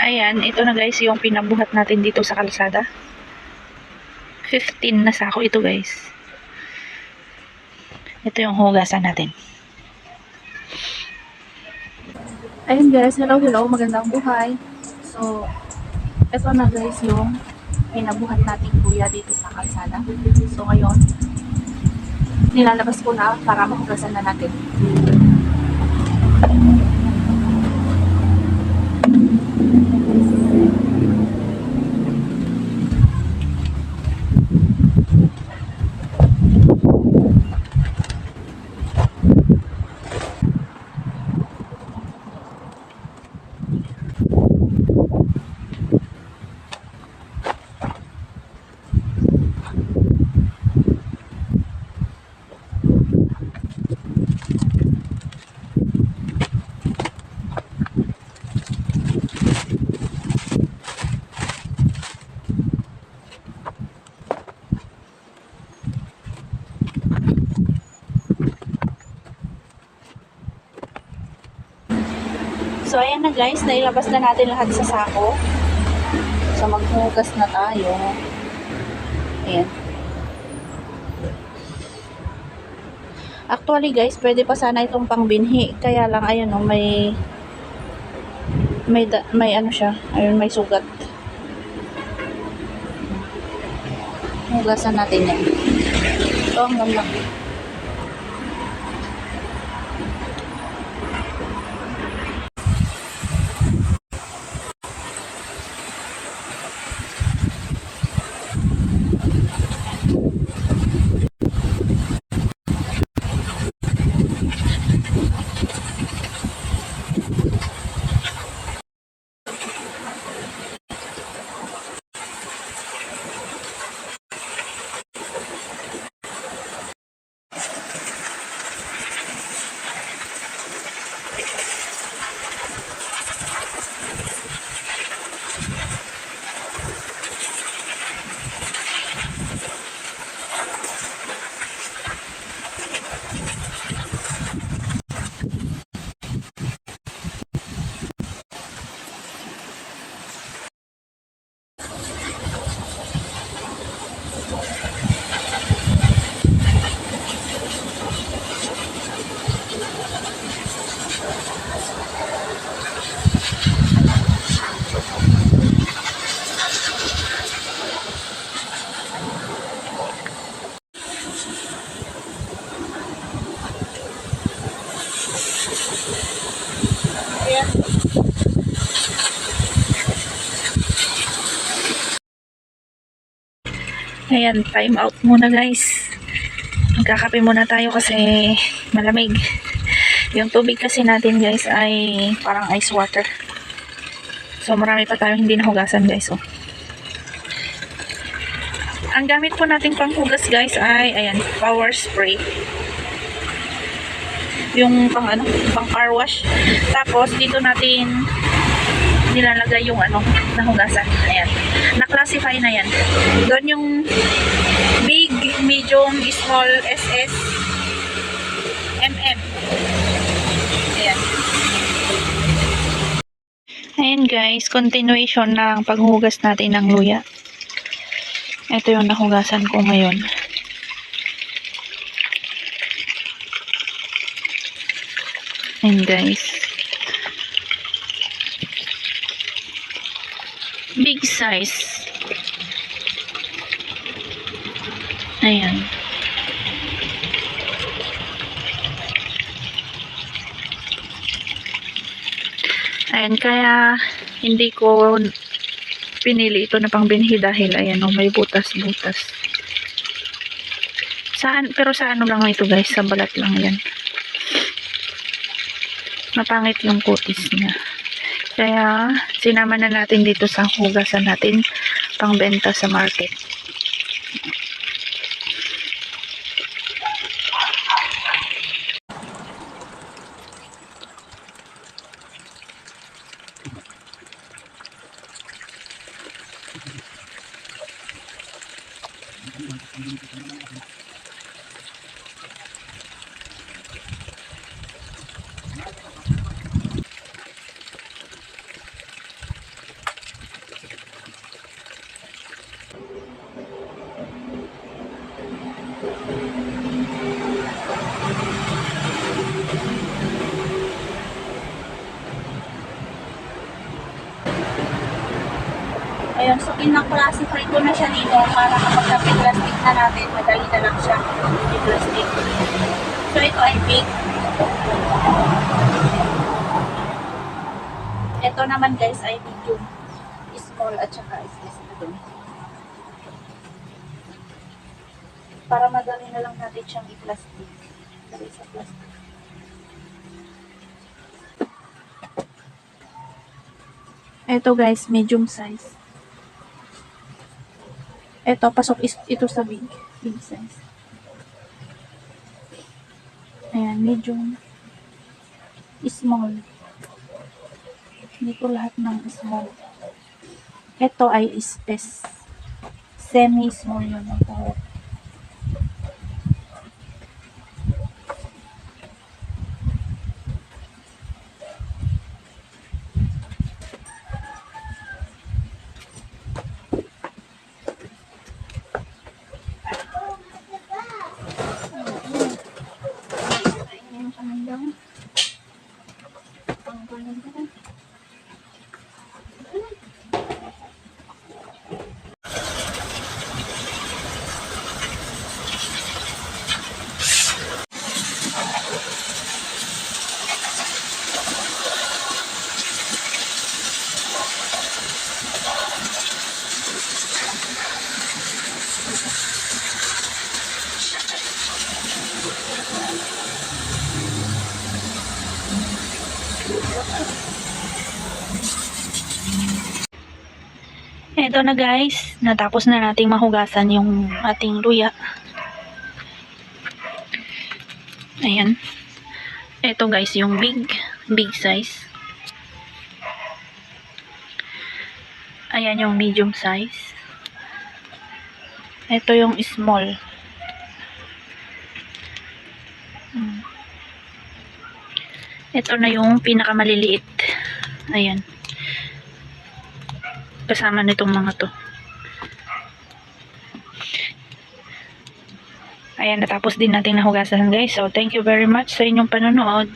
ayan, ito na guys yung pinabuhat natin dito sa kalsada. 15 na sako ito guys. Ito yung hugasan natin. Ayun guys, hello, magandang buhay. So, ito na guys yung pinabuhat natin kuya dito sa kalsada. So ngayon, nilalabas ko na para mahugasan na natin. So, ayan na guys, nailabas na natin lahat sa sako. So, maghugas na tayo. Ayan. Actually guys, pwede pa sana itong pangbinhi. Kaya lang, ayan o, may ano siya. Ayun, may sugat. Hugasan natin yan. So, ang ganda. Ayan, time out muna guys. Magkakape muna tayo kasi malamig. Yung tubig kasi natin guys ay parang ice water. So marami pa tayong hindi nahugasan guys. Oh. Ang gamit po nating panghugas guys ay ayan, power spray. Yung pang car wash. Tapos dito natin nilalagay yung nahugasan. Ayan. Na-classify na yan. Doon yung big, medium, small, SS, MM. Ayan. Ayan guys, continuation ng paghugas natin ng luya. Ito yung nahugasan ko ngayon. Ayan guys. Big size. Ayan. Ayan, kaya hindi ko pinili ito na pangbinhi dahil ayan may butas-butas. Pero sa ano lang ito guys, sa balat lang yan. Mapangit yung kutis niya. Kaya sinama na natin dito sa hugasan natin pangbenta sa market. Ayun, so pinang-classify ko na siya dito para kapag napin-plastic na natin, madali na lang siya i-plastic. So ito ay big. Ito naman guys ay medium, small at saka SS na dun. Para madali na lang natin siyang i-plastic. Dali sa plastic. Ito guys, medium size. Ito, pasok ito sa big size. Ayan, medium, small. Dito lahat ng small. Ito ay SS. Semi-small yun ang tawag. Ito na guys, natapos na nating mahugasan yung ating luya. Ayan. Ito guys, yung big size. Ayan yung medium size. Ito yung small. Ito na yung pinakamaliliit. Ayan. Kasama nitong mga to. Ayan, natapos din natin nahugasan guys. So, thank you very much sa inyong panonood.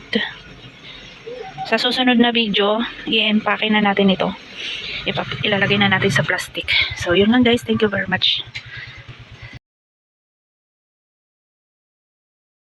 Sa susunod na video, i-empake na natin ito. Ilalagay na natin sa plastic. So, yun lang guys. Thank you very much.